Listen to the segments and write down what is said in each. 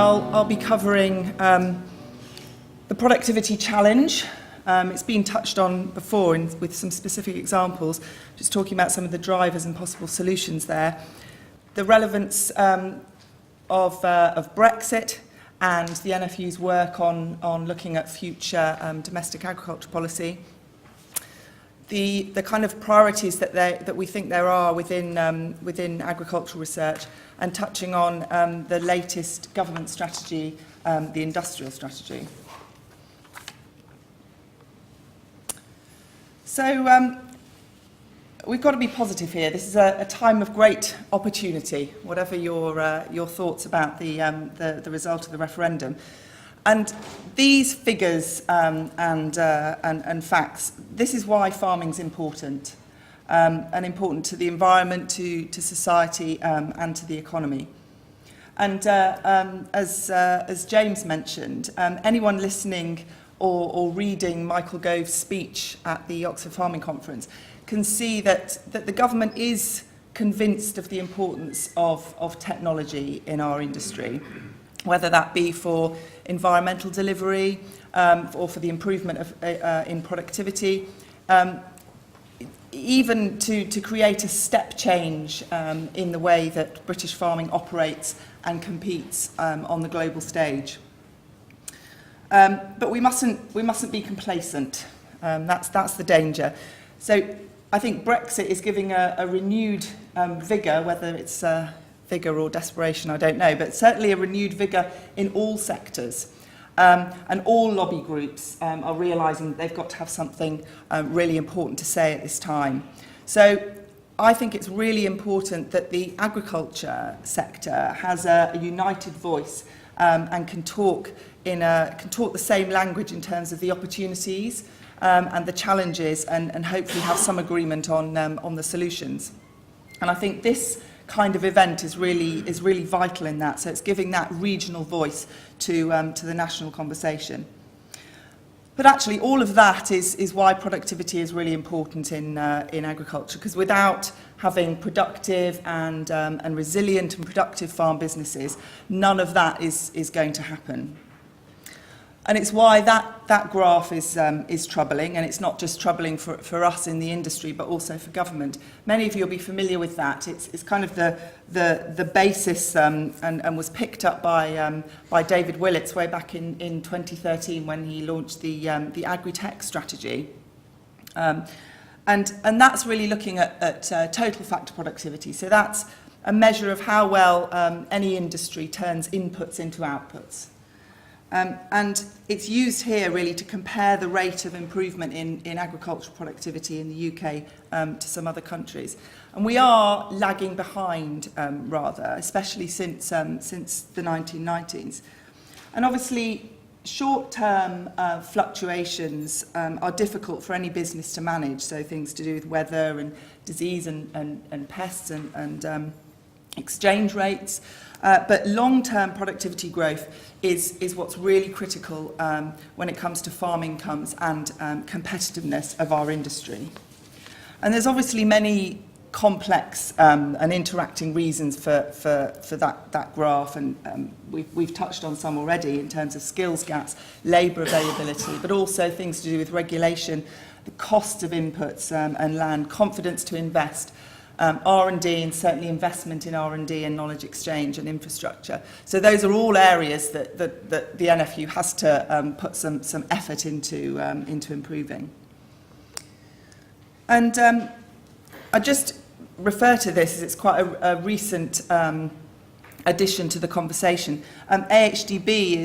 I'll be covering the productivity challenge. It's been touched on before with some specific examples, just talking about some of the drivers and possible solutions there. The relevance of Brexit and the NFU's work on looking at future domestic agriculture policy. The kind of priorities that we think there are within agricultural research, and touching on the latest government strategy, the industrial strategy. So we've got to be positive here. This is a time of great opportunity, whatever your thoughts about the result of the referendum. And these figures and facts, this is why farming's important, and important to the environment, to society, and to the economy. And as James mentioned, anyone listening or reading Michael Gove's speech at the Oxford Farming Conference can see that the government is convinced of the importance of technology in our industry, whether that be for environmental delivery or for the improvement of in productivity, even to create a step change in the way that British farming operates and competes on the global stage. But we mustn't be complacent. That's the danger. So I think Brexit is giving a renewed vigour, whether it's vigour or desperation, I don't know, but certainly a renewed vigour in all sectors. And all lobby groups are realising they've got to have something really important to say at this time. So I think it's really important that the agriculture sector has a united voice and can talk the same language in terms of the opportunities and the challenges, and hopefully have some agreement on the solutions. And I think this kind of event is really vital in that. So it's giving that regional voice to the national conversation. But actually, all of that is why productivity is really important in agriculture, because without having productive and resilient and productive farm businesses, none of that is going to happen. And it's why that graph is troubling, and it's not just troubling for us in the industry, but also for government. Many of you will be familiar with that. It's kind of the basis and was picked up by David Willits way back in 2013 when he launched the Agri-tech strategy. And that's really looking at total factor productivity. So that's a measure of how well any industry turns inputs into outputs. And it's used here really to compare the rate of improvement in agricultural productivity in the UK to some other countries. And we are lagging behind rather, especially since the 1990s. And obviously, short-term fluctuations are difficult for any business to manage, so things to do with weather and disease and pests and exchange rates. But long-term productivity growth is what's really critical when it comes to farm incomes and competitiveness of our industry. And there's obviously many complex and interacting reasons for that graph, and we've touched on some already in terms of skills gaps, labour availability, but also things to do with regulation, the cost of inputs and land, confidence to invest, R&D, and certainly investment in R&D and knowledge exchange and infrastructure. So those are all areas that the NFU has to put some effort into improving. And I just refer to this as it's quite a recent addition to the conversation. AHDB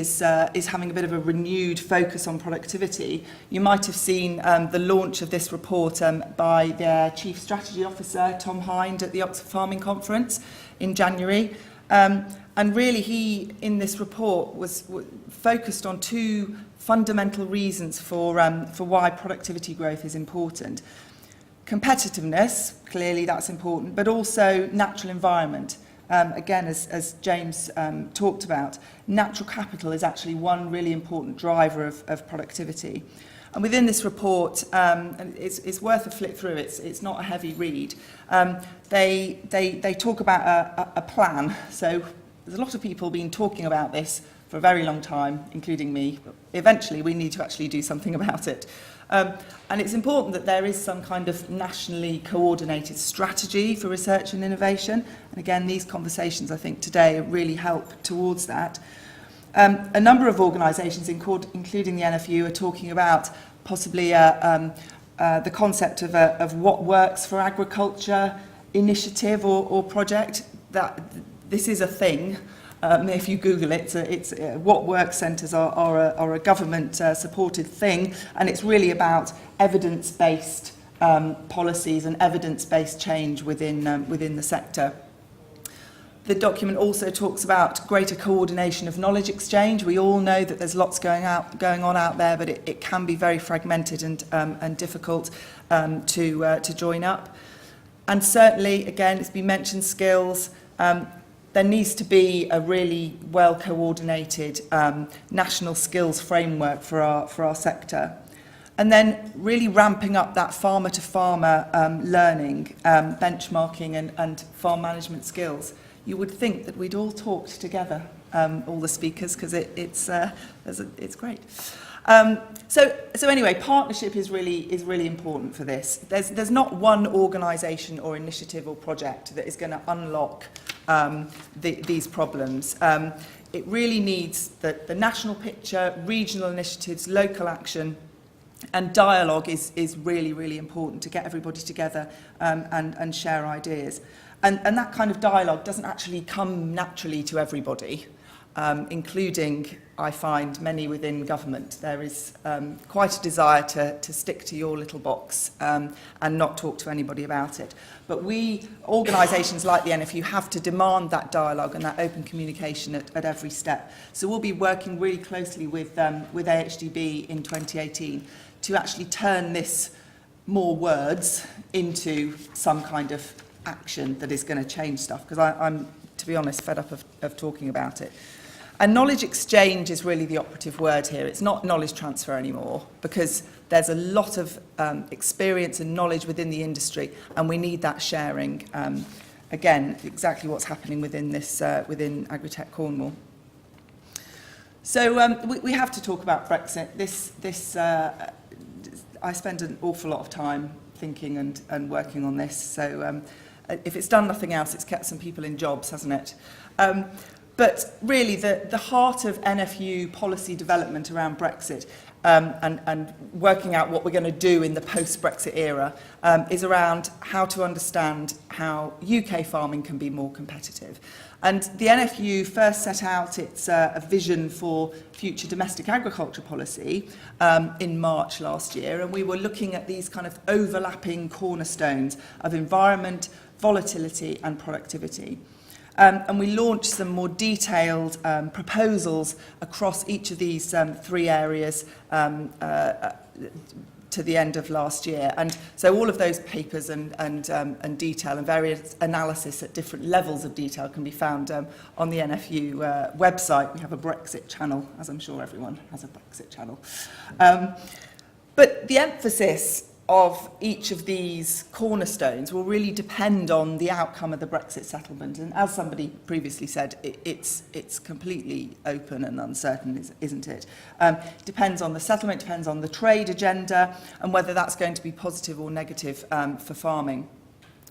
is having a bit of a renewed focus on productivity. You might have seen the launch of this report by their Chief Strategy Officer, Tom Hind, at the Oxford Farming Conference in January. And really he, in this report, was focused on two fundamental reasons for why productivity growth is important. Competitiveness, clearly that's important, but also natural environment. Again, as James talked about, natural capital is actually one really important driver of productivity. And within this report, and it's worth a flick through, it's not a heavy read, they talk about a plan. So there's a lot of people been talking about this for a very long time, including me. But eventually, we need to actually do something about it. And it's important that there is some kind of nationally coordinated strategy for research and innovation. And again, these conversations, I think, today really help towards that. A number of organisations, including the NFU, are talking about possibly the concept of what works for agriculture initiative or project. That this is a thing. If you Google it, it's what work centres are a government supported thing, and it's really about evidence-based policies and evidence-based change within the sector. The document also talks about greater coordination of knowledge exchange. We all know that there's lots going on out there, but it can be very fragmented and difficult to join up. And certainly, again, it's been mentioned, skills. There needs to be a really well-coordinated national skills framework for our sector. And then really ramping up that farmer-to-farmer learning, benchmarking and farm management skills. You would think that we'd all talked together, all the speakers, because it's great. So anyway, partnership is really important for this. There's not one organisation or initiative or project that is going to unlock these problems. It really needs the national picture, regional initiatives, local action, and dialogue is really important to get everybody together and share ideas. And that kind of dialogue doesn't actually come naturally to everybody, including, I find, many within government. There is quite a desire to stick to your little box and not talk to anybody about it. But we, organisations like the NFU, have to demand that dialogue and that open communication at every step. So we'll be working really closely with AHDB in 2018 to actually turn this more words into some kind of action that is going to change stuff, because I'm, to be honest, fed up of talking about it. And knowledge exchange is really the operative word here. It's not knowledge transfer anymore, because there's a lot of experience and knowledge within the industry, and we need that sharing. Again, exactly what's happening within this within Agri-tech Cornwall. So we have to talk about Brexit. I spend an awful lot of time thinking and working on this. So if it's done nothing else, it's kept some people in jobs, hasn't it? But really, the heart of NFU policy development around Brexit and working out what we're going to do in the post-Brexit era is around how to understand how UK farming can be more competitive. And the NFU first set out its a vision for future domestic agriculture policy in March last year, and we were looking at these kind of overlapping cornerstones of environment, volatility and productivity. And we launched some more detailed proposals across each of these three areas to the end of last year. And so all of those papers and detail and various analysis at different levels of detail can be found on the NFU website. We have a Brexit channel, as I'm sure everyone has a Brexit channel. But the emphasis of each of these cornerstones will really depend on the outcome of the Brexit settlement. And as somebody previously said, it's completely open and uncertain, isn't it? Depends on the settlement, depends on the trade agenda, and whether that's going to be positive or negative for farming.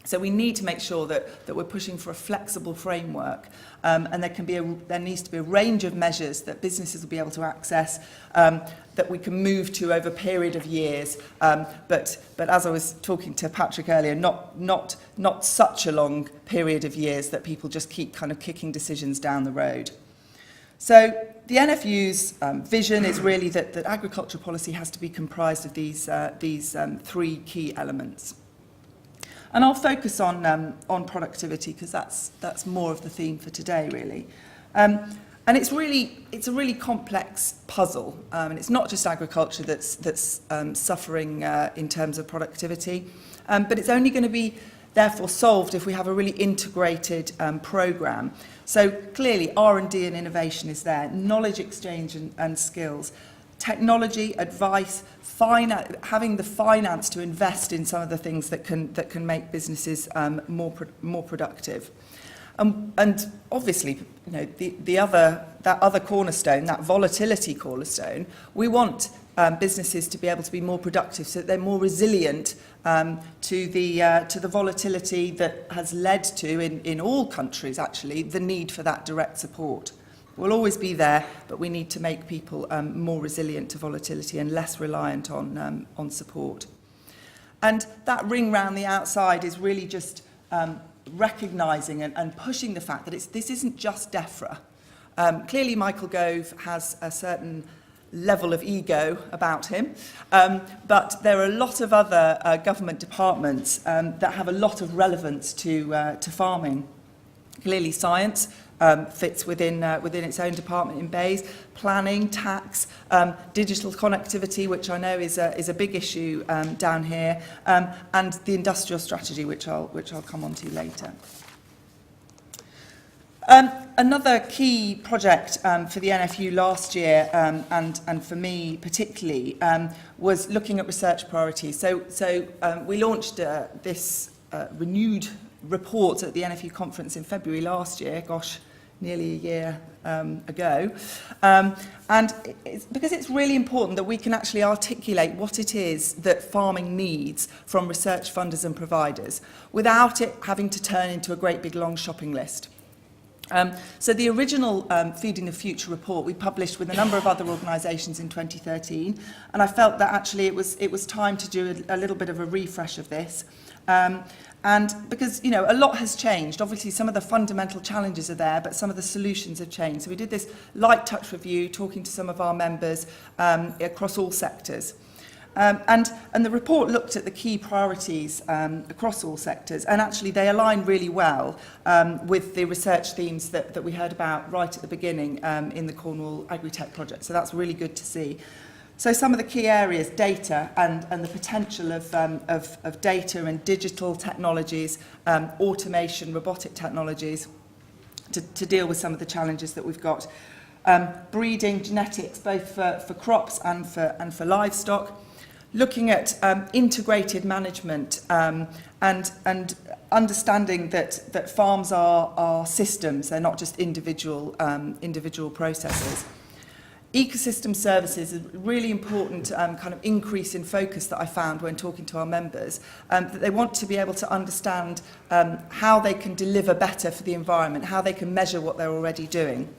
So we need to make sure that we're pushing for a flexible framework, and there needs to be a range of measures that businesses will be able to access, that we can move to over a period of years. But as I was talking to Patrick earlier, not such a long period of years that people just keep kind of kicking decisions down the road. So the NFU's vision is really that agriculture policy has to be comprised of these three key elements. And I'll focus on productivity because that's more of the theme for today, really. And it's a really complex puzzle, and it's not just agriculture that's suffering in terms of productivity, but it's only going to be therefore solved if we have a really integrated programme. So clearly R&D and innovation is there, knowledge exchange and skills, technology, advice, having the finance to invest in some of the things that can make businesses more productive. And obviously, you know, that other cornerstone, that volatility cornerstone, we want businesses to be able to be more productive so that they're more resilient to the volatility that has led to, in all countries actually, the need for that direct support. We'll always be there, but we need to make people more resilient to volatility and less reliant on support. And that ring round the outside is really just recognising and pushing the fact that this isn't just DEFRA. Clearly Michael Gove has a certain level of ego about him, but there are a lot of other government departments that have a lot of relevance to farming. Clearly science fits within its own department in Bays, planning, tax, digital connectivity, which I know is a big issue down here, and the industrial strategy, which I'll come on to later. Another key project for the NFU last year, and for me particularly, was looking at research priorities. So we launched this renewed report at the NFU conference in February last year, gosh, nearly a year ago. And because it's really important that we can actually articulate what it is that farming needs from research funders and providers without it having to turn into a great big long shopping list. So the original Feeding the Future report we published with a number of other organisations in 2013, and I felt that actually it was time to do a little bit of a refresh of this. And because, you know, a lot has changed. Obviously, some of the fundamental challenges are there, but some of the solutions have changed. So we did this light touch review, talking to some of our members across all sectors. And the report looked at the key priorities across all sectors, and actually they align really well with the research themes that we heard about right at the beginning in the Cornwall Agri-tech project. So that's really good to see. So some of the key areas, data and the potential of data and digital technologies, automation, robotic technologies to deal with some of the challenges that we've got. Breeding, genetics, both for crops and for livestock. Looking at integrated management and understanding that farms are systems, they're not just individual processes. Ecosystem services is a really important kind of increase in focus that I found when talking to our members, that they want to be able to understand how they can deliver better for the environment, how they can measure what they're already doing.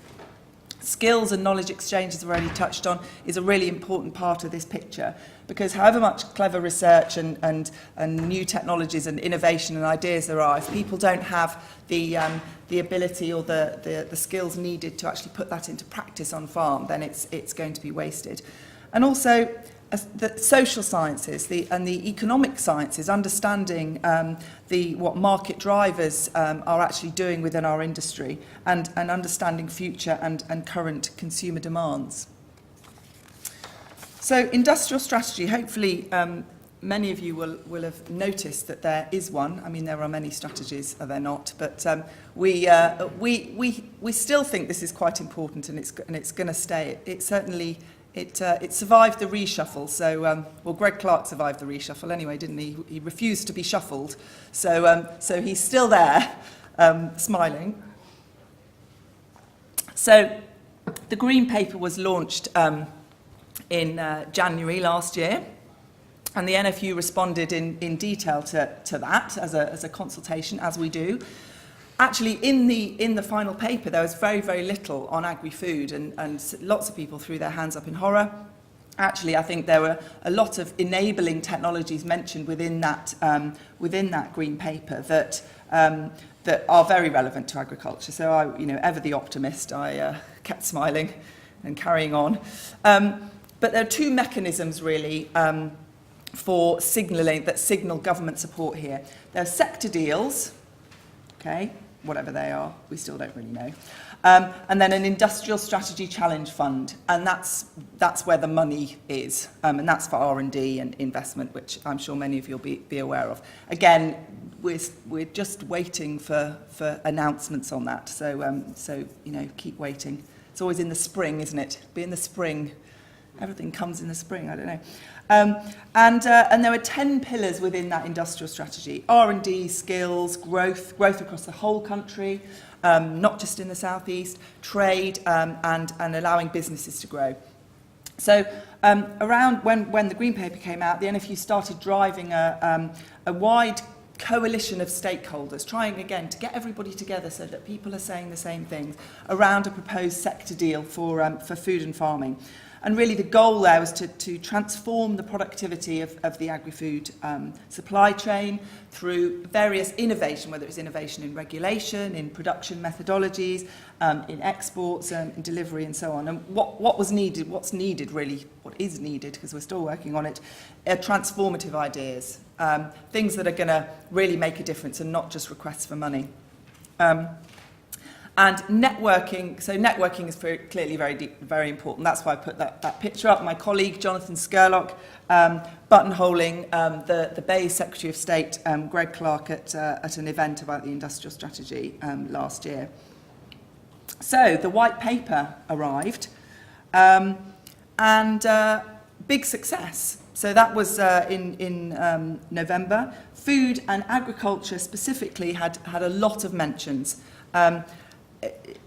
Skills and knowledge exchange, as I've already touched on, is a really important part of this picture, because however much clever research and new technologies and innovation and ideas there are, if people don't have the ability or the skills needed to actually put that into practice on farm, then it's going to be wasted. And also the social sciences and the economic sciences, understanding what market drivers are actually doing within our industry, and understanding future and current consumer demands. So industrial strategy, hopefully many of you will have noticed that there is one. I mean, there are many strategies, are there not? But we still think this is quite important, and it's going to stay. It certainly it survived the reshuffle. So well, Greg Clark survived the reshuffle anyway, didn't he? He refused to be shuffled. So he's still there, smiling. So the Green Paper was launched in January last year, and the NFU responded in detail to that as a consultation, as we do. Actually, in the final paper, there was very, very little on agri-food, and lots of people threw their hands up in horror. Actually, I think there were a lot of enabling technologies mentioned within that Green Paper that are very relevant to agriculture. So I, ever the optimist, I kept smiling and carrying on. But there are two mechanisms really for signalling that signal government support here. There are sector deals, okay, whatever they are, we still don't really know. And then an industrial strategy challenge fund, and that's where the money is, and that's for R&D and investment, which I'm sure many of you will be aware of. Again, we're just waiting for announcements on that, so keep waiting. It's always in the spring, isn't it? Be in the spring everything comes in the spring, I don't know. And there were 10 pillars within that industrial strategy: R&D, skills, growth across the whole country, not just in the southeast, trade, and allowing businesses to grow. So around when the Green Paper came out, the NFU started driving a wide coalition of stakeholders, trying again to get everybody together so that people are saying the same things around a proposed sector deal for food and farming. And really the goal there was to transform the productivity of the agri-food supply chain through various innovation, whether it's innovation in regulation, in production methodologies, in exports, in delivery and so on. And what's needed, because we're still working on it, are transformative ideas, things that are going to really make a difference and not just requests for money. And networking, so networking is clearly very important. That's why I put that picture up. My colleague, Jonathan Scurlock, buttonholing the Bay's Secretary of State, Greg Clark, at an event about the industrial strategy last year. So the white paper arrived, and big success. So that was in November. Food and agriculture specifically had a lot of mentions.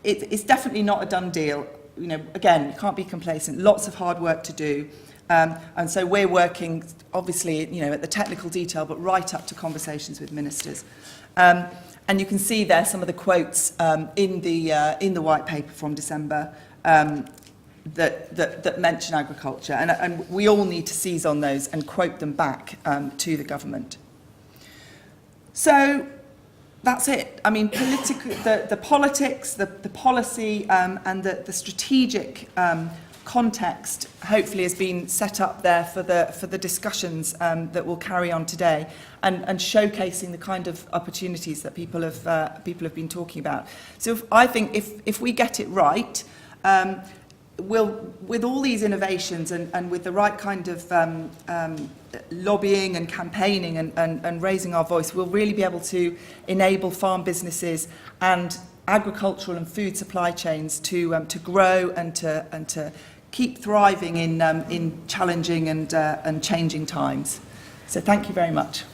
It's definitely not a done deal. You know, again, you can't be complacent. Lots of hard work to do, and so we're working, obviously, you know, at the technical detail, but right up to conversations with ministers. And you can see there some of the quotes in the white paper from December that mention agriculture, and we all need to seize on those and quote them back to the government. So that's it. I mean, the politics, the policy, and the strategic context hopefully has been set up there for the discussions that we'll carry on today, and showcasing the kind of opportunities that people have been talking about. So I think if we get it right, with all these innovations and with the right kind of lobbying and campaigning and raising our voice, we'll really be able to enable farm businesses and agricultural and food supply chains to grow and to keep thriving in challenging and changing times. So thank you very much.